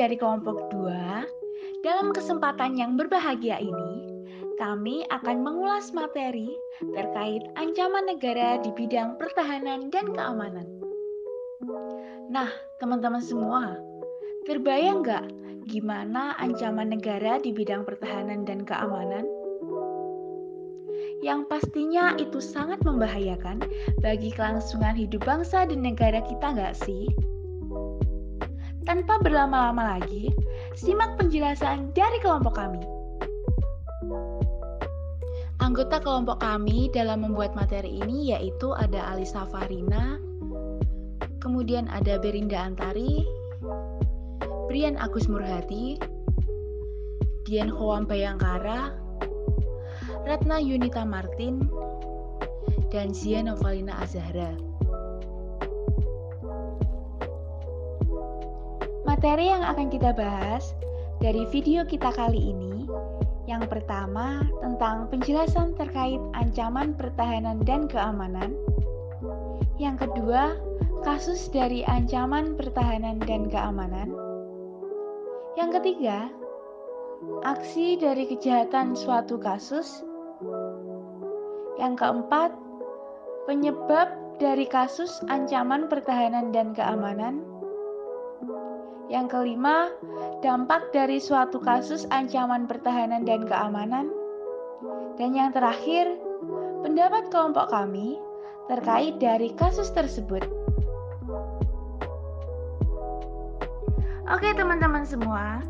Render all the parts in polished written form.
dari kelompok 2. Dalam kesempatan yang berbahagia ini, kami akan mengulas materi terkait ancaman negara di bidang pertahanan dan keamanan. Nah, teman-teman semua, terbayang nggak gimana ancaman negara di bidang pertahanan dan keamanan? Yang pastinya itu sangat membahayakan bagi kelangsungan hidup bangsa dan negara kita nggak sih? Tanpa berlama-lama lagi, simak penjelasan dari kelompok kami. Anggota kelompok kami dalam membuat materi ini yaitu ada Alisa Farina, kemudian ada Berinda Antari, Brian Agus Murhati, Dian Hoam Bayangkara, Ratna Yunita Martin, dan Zia Novalina Azahra. Materi yang akan kita bahas dari video kita kali ini, yang pertama tentang penjelasan terkait ancaman pertahanan dan keamanan. Yang kedua, kasus dari ancaman pertahanan dan keamanan. Yang ketiga, aksi dari kejahatan suatu kasus. Yang keempat, penyebab dari kasus ancaman pertahanan dan keamanan. Yang kelima, dampak dari suatu kasus ancaman pertahanan dan keamanan. Dan yang terakhir, pendapat kelompok kami terkait dari kasus tersebut. Oke teman-teman semua,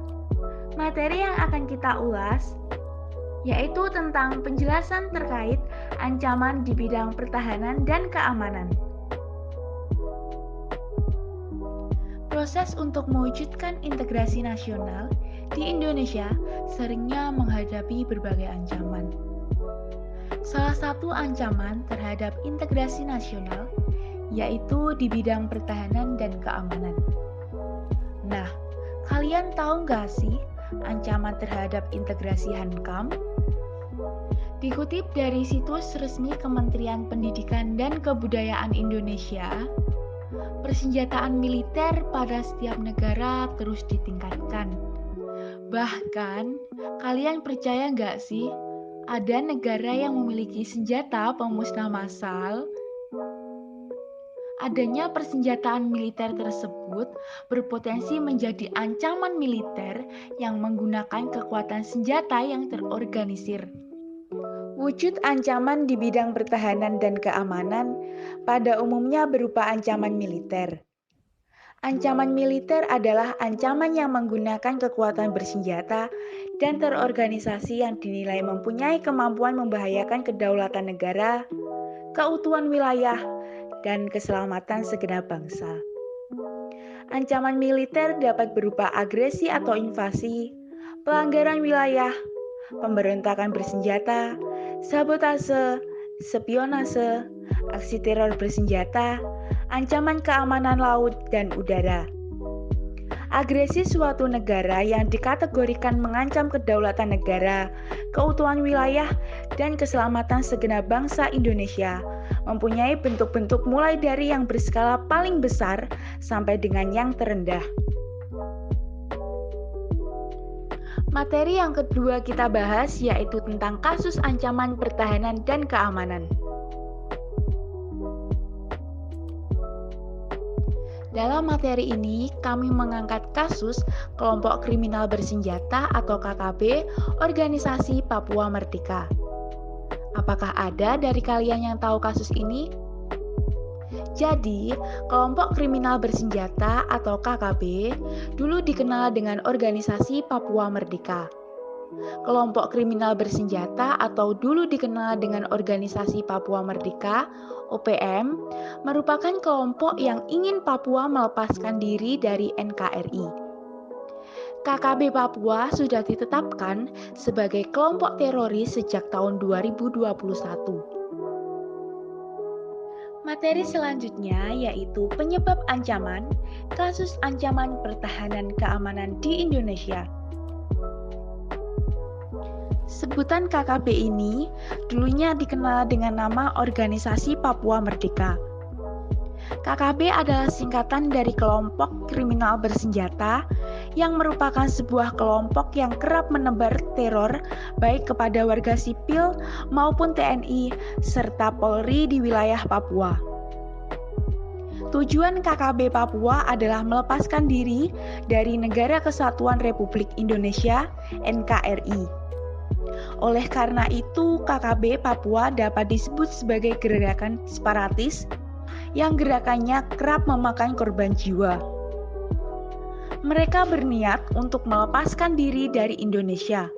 materi yang akan kita ulas yaitu tentang penjelasan terkait ancaman di bidang pertahanan dan keamanan. Proses untuk mewujudkan integrasi nasional di Indonesia seringnya menghadapi berbagai ancaman. Salah satu ancaman terhadap integrasi nasional yaitu di bidang pertahanan dan keamanan. Nah, kalian tahu nggak sih ancaman terhadap integrasi HANKAM? Dikutip dari situs resmi Kementerian Pendidikan dan Kebudayaan Indonesia, persenjataan militer pada setiap negara terus ditingkatkan. Bahkan, kalian percaya nggak sih, ada negara yang memiliki senjata pemusnah massal? Adanya persenjataan militer tersebut berpotensi menjadi ancaman militer yang menggunakan kekuatan senjata yang terorganisir. Wujud ancaman di bidang pertahanan dan keamanan pada umumnya berupa ancaman militer. Ancaman militer adalah ancaman yang menggunakan kekuatan bersenjata dan terorganisasi yang dinilai mempunyai kemampuan membahayakan kedaulatan negara, keutuhan wilayah, dan keselamatan segenap bangsa. Ancaman militer dapat berupa agresi atau invasi, pelanggaran wilayah, pemberontakan bersenjata, sabotase, spionase, aksi teror bersenjata, ancaman keamanan laut dan udara. Agresi suatu negara yang dikategorikan mengancam kedaulatan negara, keutuhan wilayah, dan keselamatan segenap bangsa Indonesia mempunyai bentuk-bentuk mulai dari yang berskala paling besar sampai dengan yang terendah. Materi yang kedua kita bahas yaitu tentang kasus ancaman pertahanan dan keamanan. Dalam materi ini, kami mengangkat kasus kelompok kriminal bersenjata atau KKB Organisasi Papua Merdeka. Apakah ada dari kalian yang tahu kasus ini? Jadi, kelompok kriminal bersenjata atau KKB dulu dikenal dengan Organisasi Papua Merdeka. Kelompok kriminal bersenjata atau dulu dikenal dengan Organisasi Papua Merdeka (OPM) merupakan kelompok yang ingin Papua melepaskan diri dari NKRI. KKB Papua sudah ditetapkan sebagai kelompok teroris sejak tahun 2021. Materi selanjutnya yaitu penyebab ancaman, kasus ancaman pertahanan keamanan di Indonesia. Sebutan KKB ini dulunya dikenal dengan nama Organisasi Papua Merdeka. KKB adalah singkatan dari kelompok kriminal bersenjata yang merupakan sebuah kelompok yang kerap menebar teror baik kepada warga sipil maupun TNI serta Polri di wilayah Papua. Tujuan KKB Papua adalah melepaskan diri dari Negara Kesatuan Republik Indonesia (NKRI). Oleh karena itu, KKB Papua dapat disebut sebagai gerakan separatis yang gerakannya kerap memakan korban jiwa. Mereka berniat untuk melepaskan diri dari Indonesia.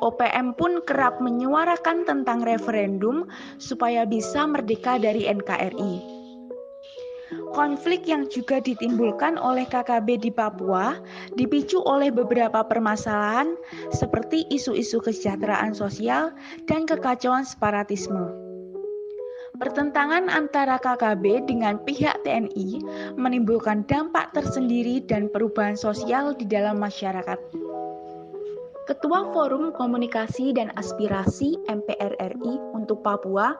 OPM pun kerap menyuarakan tentang referendum supaya bisa merdeka dari NKRI. Konflik yang juga ditimbulkan oleh KKB di Papua dipicu oleh beberapa permasalahan seperti isu-isu kesejahteraan sosial dan kekacauan separatisme. Pertentangan antara KKB dengan pihak TNI menimbulkan dampak tersendiri dan perubahan sosial di dalam masyarakat. Ketua Forum Komunikasi dan Aspirasi MPR RI untuk Papua,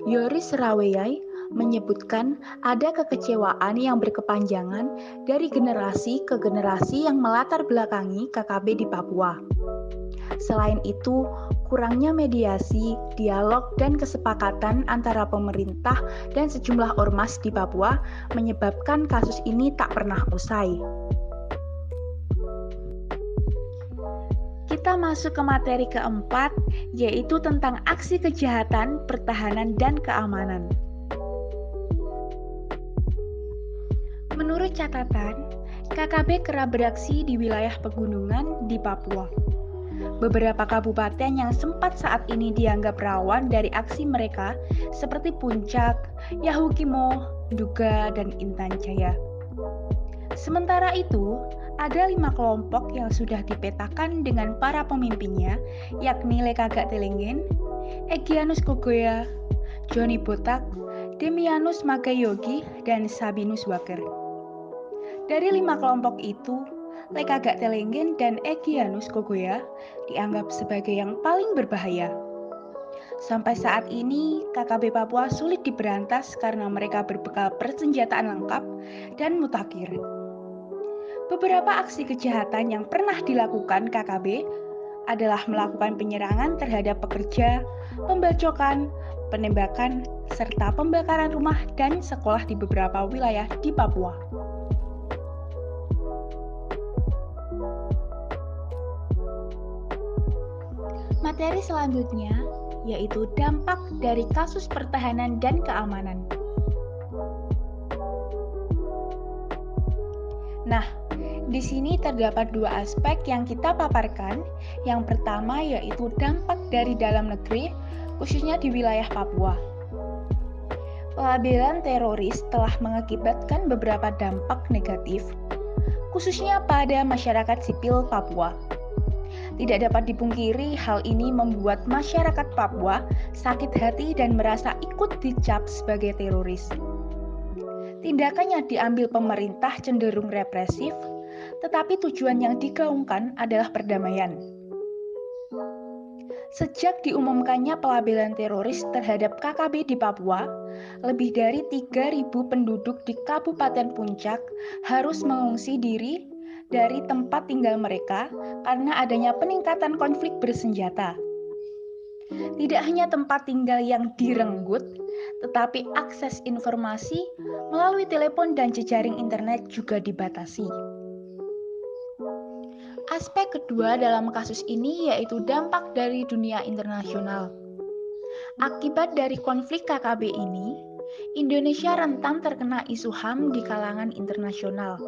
Yoris Raweyai, menyebutkan ada kekecewaan yang berkepanjangan dari generasi ke generasi yang melatar belakangi KKB di Papua. Selain itu, kurangnya mediasi, dialog, dan kesepakatan antara pemerintah dan sejumlah ormas di Papua menyebabkan kasus ini tak pernah usai. Kita masuk ke materi keempat, yaitu tentang aksi kejahatan, pertahanan, dan keamanan. Menurut catatan, KKB kerap beraksi di wilayah pegunungan di Papua. Beberapa kabupaten yang sempat saat ini dianggap rawan dari aksi mereka seperti Puncak, Yahukimo, Duga, dan Intan Jaya. Sementara itu, ada 5 kelompok yang sudah dipetakan dengan para pemimpinnya, yakni Lekagak Telenggen, Egyanus Kogoya, Joni Botak, Demianus Magayogi, dan Sabinus Waker. Dari 5 kelompok itu, Lekagak Telenggen dan Egyanus Kogoya dianggap sebagai yang paling berbahaya. Sampai saat ini, KKB Papua sulit diberantas karena mereka berbekal persenjataan lengkap dan mutakhir. Beberapa aksi kejahatan yang pernah dilakukan KKB adalah melakukan penyerangan terhadap pekerja, pembacokan, penembakan, serta pembakaran rumah dan sekolah di beberapa wilayah di Papua. Materi selanjutnya yaitu dampak dari kasus pertahanan dan keamanan. Nah, di sini terdapat 2 aspek yang kita paparkan. Yang pertama yaitu dampak dari dalam negeri, khususnya di wilayah Papua. Pelabelan teroris telah mengakibatkan beberapa dampak negatif, khususnya pada masyarakat sipil Papua. Tidak dapat dipungkiri, hal ini membuat masyarakat Papua sakit hati dan merasa ikut dicap sebagai teroris. Tindakan yang diambil pemerintah cenderung represif, tetapi tujuan yang digaungkan adalah perdamaian. Sejak diumumkannya pelabelan teroris terhadap KKB di Papua, lebih dari 3.000 penduduk di Kabupaten Puncak harus mengungsi diri dari tempat tinggal mereka karena adanya peningkatan konflik bersenjata. Tidak hanya tempat tinggal yang direnggut, tetapi akses informasi melalui telepon dan jejaring internet juga dibatasi. Aspek kedua dalam kasus ini yaitu dampak dari dunia internasional. Akibat dari konflik KKB ini, Indonesia rentan terkena isu HAM di kalangan internasional.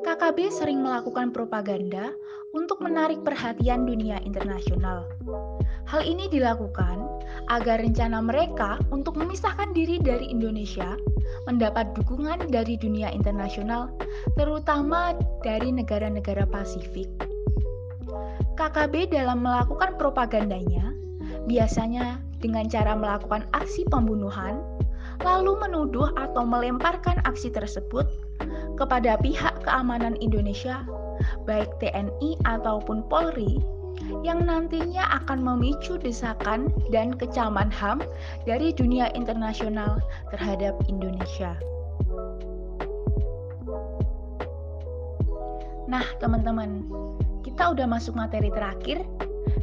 KKB sering melakukan propaganda untuk menarik perhatian dunia internasional. Hal ini dilakukan agar rencana mereka untuk memisahkan diri dari Indonesia mendapat dukungan dari dunia internasional, terutama dari negara-negara Pasifik. KKB dalam melakukan propagandanya biasanya dengan cara melakukan aksi pembunuhan, lalu menuduh atau melemparkan aksi tersebut kepada pihak keamanan Indonesia, baik TNI ataupun Polri, yang nantinya akan memicu desakan dan kecaman HAM dari dunia internasional terhadap Indonesia. Nah, teman-teman, kita udah masuk materi terakhir,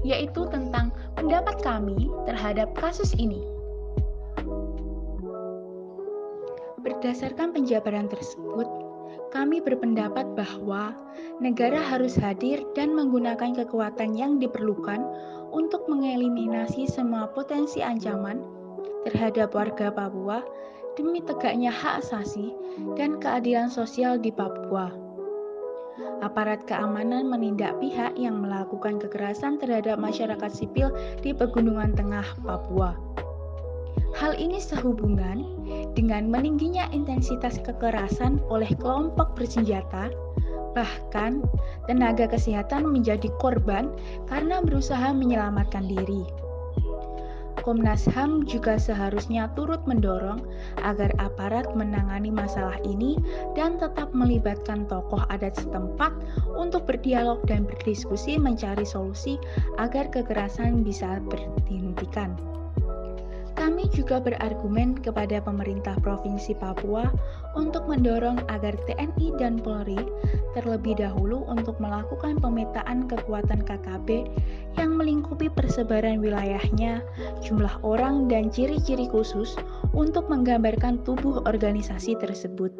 yaitu tentang pendapat kami terhadap kasus ini. Berdasarkan penjabaran tersebut, kami berpendapat bahwa negara harus hadir dan menggunakan kekuatan yang diperlukan untuk mengeliminasi semua potensi ancaman terhadap warga Papua demi tegaknya hak asasi dan keadilan sosial di Papua. Aparat keamanan menindak pihak yang melakukan kekerasan terhadap masyarakat sipil di Pegunungan Tengah Papua. Hal ini sehubungan dengan meningginya intensitas kekerasan oleh kelompok bersenjata, bahkan tenaga kesehatan menjadi korban karena berusaha menyelamatkan diri. Komnas HAM juga seharusnya turut mendorong agar aparat menangani masalah ini dan tetap melibatkan tokoh adat setempat untuk berdialog dan berdiskusi mencari solusi agar kekerasan bisa dihentikan. Kami juga berargumen kepada pemerintah Provinsi Papua untuk mendorong agar TNI dan Polri terlebih dahulu untuk melakukan pemetaan kekuatan KKB yang melingkupi persebaran wilayahnya, jumlah orang, dan ciri-ciri khusus untuk menggambarkan tubuh organisasi tersebut.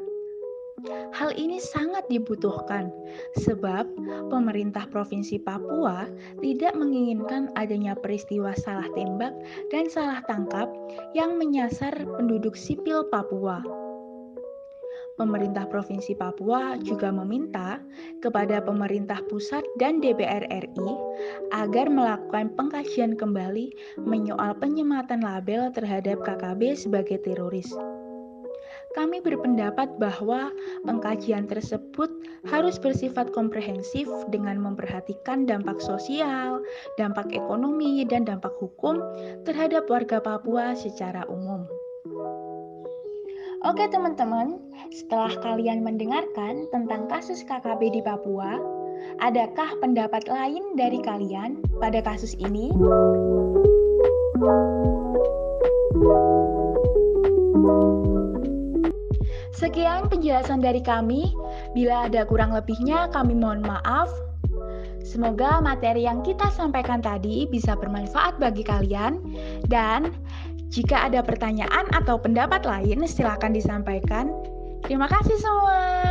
Hal ini sangat dibutuhkan sebab pemerintah Provinsi Papua tidak menginginkan adanya peristiwa salah tembak dan salah tangkap yang menyasar penduduk sipil Papua. Pemerintah Provinsi Papua juga meminta kepada pemerintah pusat dan DPR RI agar melakukan pengkajian kembali menyoal penyematan label terhadap KKB sebagai teroris. Kami berpendapat bahwa pengkajian tersebut harus bersifat komprehensif dengan memperhatikan dampak sosial, dampak ekonomi, dan dampak hukum terhadap warga Papua secara umum. Oke teman-teman, setelah kalian mendengarkan tentang kasus KKB di Papua, adakah pendapat lain dari kalian pada kasus ini? Sekian penjelasan dari kami. Bila ada kurang lebihnya, kami mohon maaf. Semoga materi yang kita sampaikan tadi bisa bermanfaat bagi kalian. Dan jika ada pertanyaan atau pendapat lain, silakan disampaikan. Terima kasih semua.